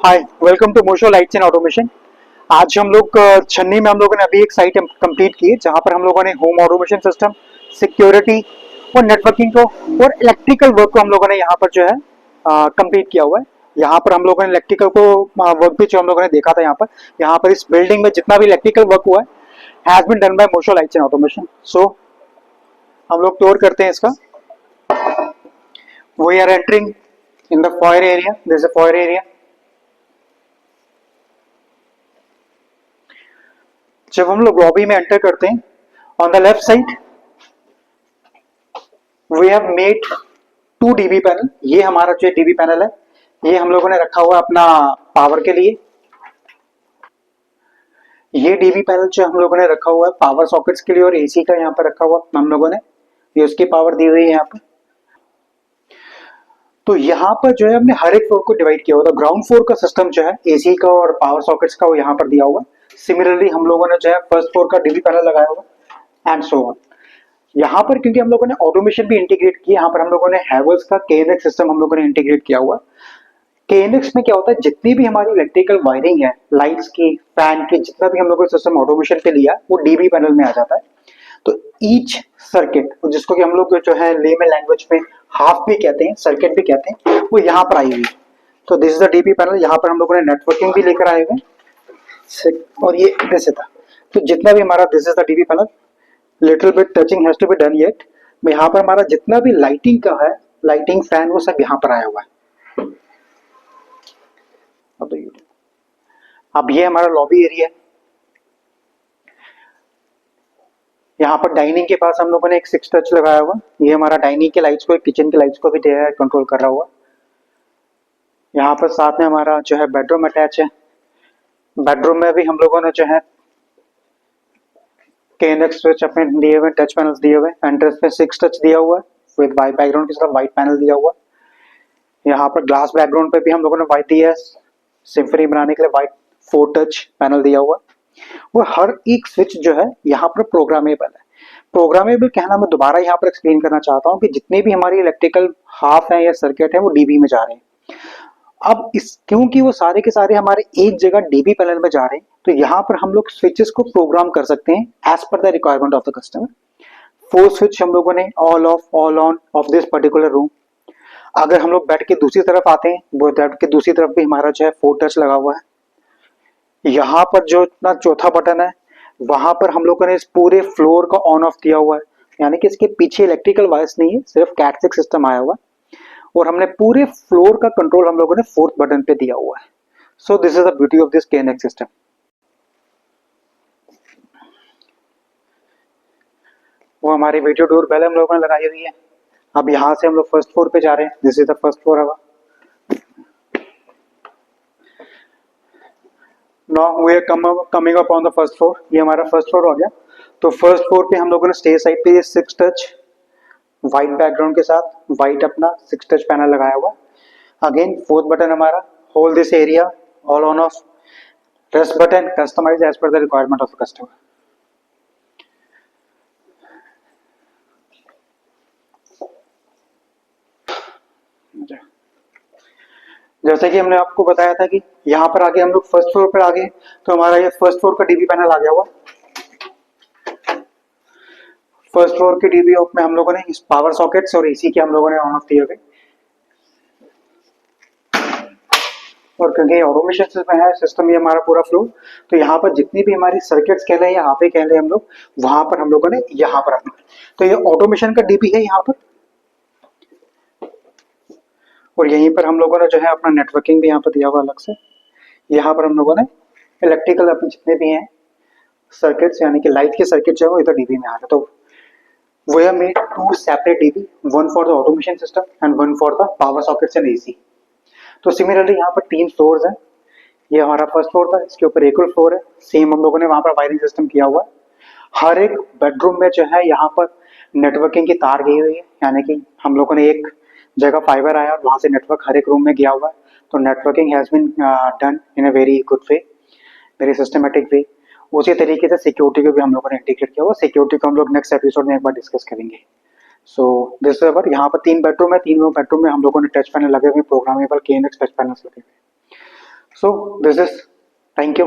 Hi, welcome to Mosho lights and automation. आज हम लोग छन्नी में हम लोगों ने अभी एक साइट कंप्लीट की है जहां पर हम लोगों ने होम ऑटोमेशन सिस्टम, सिक्योरिटी और नेटवर्किंग को और इलेक्ट्रिकल वर्क को हम लोगों ने यहाँ पर जो है कंप्लीट किया हुआ है। यहाँ पर हम लोगों ने इलेक्ट्रिकल को वर्क भी जो हम लोगों ने देखा था यहाँ पर इस बिल्डिंग में जितना भी इलेक्ट्रिकल वर्क हुआ है has been done by Mosho lights and automation. So हम लोग टूर करते हैं इसका। We are entering in the foyer area. This is a foyer area. जब हम लोग लॉबी में एंटर करते हैं, on the left side we have made 2 DB panel. ये हमारा जो डीबी पैनल है ये हम लोगों ने रखा हुआ है अपना पावर के लिए। ये डीबी पैनल जो हम लोगों ने रखा हुआ है पावर सॉकेट्स के लिए और एसी का यहाँ पर रखा हुआ हम लोगों ने, ये उसकी पावर दी हुई है यहाँ पर। तो यहाँ पर जो है हमने हर एक फ्लोर को डिवाइड किया हुआ था। ग्राउंड फ्लोर का सिस्टम जो है एसी का और पावर सॉकेट्स का वो यहाँ पर दिया हुआ है। सिमिलरली हम लोगों ने जो है फर्स्ट फ्लोर का डीबी पैनल लगाया हुआ एंड सो ऑन। यहाँ पर क्योंकि हम लोगों ने ऑटोमेशन भी इंटीग्रेट किया, यहाँ पर हम लोगों ने हैवेल्स का केएनएक्स सिस्टम हम लोगों ने इंटीग्रेट किया हुआ। केएनएक्स में क्या होता है, जितनी भी हमारी इलेक्ट्रिकल वायरिंग है, लाइट्स की, फैन की, जितना भी हम लोगों ने सिस्टम ऑटोमेशन पे लिया वो डीबी पैनल में आ जाता है। तो ईच सर्किट, जिसको कि हम लोग जो है लेमन लैंग्वेज में हाफ भी कहते हैं, सर्किट भी कहते हैं, वो यहाँ पर आई हुई है। तो this is the DB panel. यहाँ पर हम लोगों ने नेटवर्किंग भी लेकर आए हुए और ये ऐसे था। तो जितना भी हमारा this is the DB panel, little bit touching has to be done yet. यहाँ पर हमारा जितना भी लाइटिंग का है, लाइटिंग फैन, वो सब यहाँ पर आया हुआ है। अब ये हमारा लॉबी एरिया है। यहाँ पर डाइनिंग के पास हम लोगों ने एक 6 टच लगाया हुआ। ये हमारा डाइनिंग के लाइट्स को, किचन के लाइट्स को भी कंट्रोल कर रहा हुआ। यहाँ पर साथ में हमारा जो है बेडरूम अटैच है। बेडरूम में भी हम लोगों ने जो है केएनएक्स स्विच अपने दिए हुए, टच पैनल्स दिए हुए। एंट्रेंस में 6 टच दिया हुआ है विद वाइट बैकग्राउंड के साथ व्हाइट पैनल दिया हुआ। यहाँ पर ग्लास बैकग्राउंड पे भी हम लोगों ने व्हाइट दिया है। सिम्फनी बनाने के लिए व्हाइट 4 टच पैनल दिया हुआ। वो हर एक स्विच जो है यहाँ पर प्रोग्रामेबल है। प्रोग्रामेबल कहना मैं दोबारा यहाँ पर एक्सप्लेन करना चाहता हूँ कि जितने भी हमारी इलेक्ट्रिकल हाफ है या सर्किट है वो डीबी में जा रहे हैं। अब इस क्योंकि वो सारे के सारे हमारे एक जगह डीबी पैनल में जा रहे हैं, तो यहाँ पर हम लोग स्विचेस को प्रोग्राम कर सकते हैं as per the requirement of the customer. 4 switch हम लोगों ने all off, all on off this particular room. अगर हम लोग बेड के दूसरी तरफ आते हैं, वो बेड के दूसरी तरफ भी हमारा जो है 4 टच लगा हुआ है। यहाँ पर जो इतना चौथा बटन है वहां पर हम लोगों ने इस पूरे फ्लोर का ऑन ऑफ दिया हुआ है, यानी कि इसके पीछे इलेक्ट्रिकल वायर्स नहीं है, सिर्फ कैट6 सिस्टम आया हुआ है। और हमने पूरे फ्लोर का कंट्रोल हम लोगों ने 4th बटन पे दिया हुआ है। So this is the beauty of this KNX system. वो हमारी वीडियो डोर पहले हम लोगों ने लगाई हुई है। अब यहाँ से हम लोग फर्स्ट फ्लोर पे जा रहे हैं। This is the first floor हवा। Now we are coming up on the first floor. ये हमारा फर्स्ट फ्लोर हो गया। तो फर्स्ट फ्लोर पे हम लोगों ने स्टेज साइड पे 6 टच व्हाइट बैकग्राउंड के साथ व्हाइट अपना 6 टच पैनल लगाया हुआ। अगेन 4th बटन हमारा hold this area, all on off. Rest button customize as per the requirement of the customer. जैसे कि हमने आपको बताया था कि यहाँ पर आगे हम लोग फर्स्ट फ्लोर पर आ गए, तो हमारा ये फर्स्ट फ्लोर का डीबी पैनल आ गया हुआ। फर्स्ट फ्लोर के डीबी में हम लोगों ने इस पावर सॉकेट्स और एसी के हम लोगों ने ऑन ऑफ दिए हुए। और क्योंकि ऑटोमेशन सिस्टम है, सिस्टम ये हमारा पूरा फ्लो, तो यहाँ पर जितनी भी हमारी सर्किट्स कह रहे हैं यहाँ पे कह रहे हैं हम लोग, वहां पर हम लोगों ने यहाँ पर अपना, तो ये ऑटोमेशन का डीबी है यहाँ पर। और यहीं पर हम लोगों ने जो है अपना नेटवर्किंग भी यहाँ पर दिया हुआ अलग से। यहाँ पर हम लोगों ने इलेक्ट्रिकल अपने जितने भी हैं सर्किट्स, यानी कि लाइट के सर्किट जो है वो इधर डीबी में आ रहे। तो we have made 2 separate DB, one for the automation system and one for the power sockets and AC. तो सिमिलरली यहाँ पर 3 फ्लोर्स हैं। ये हमारा फर्स्ट फ्लोर था, इसके ऊपर एक और फ्लोर है। सेम हम लोगों ने वहां पर वायरिंग सिस्टम किया हुआ है। हर एक बेडरूम में जो है यहाँ पर नेटवर्किंग की तार गई हुई है, यानी कि हम लोगों ने एक जगह फाइबर आया और वहां से नेटवर्क हर एक रूम में गया हुआ है। तो networking has been done in a very good way, very systematic way. उसी तरीके से सिक्योरिटी को भी हम लोगों ने इंटीग्रेट किया हुआ। सिक्योरिटी को हम लोग नेक्स्ट एपिसोड में एक बार डिस्कस करेंगे। सो दिस अवर यहाँ पर 3 बेडरूम है। 3 बेडरूम में हम लोगों ने टच पैनल लगे हुए, प्रोग्रामेबल केएनएक्स टच पैनल्स लगे हुए। सो दिस इज, थैंक यू।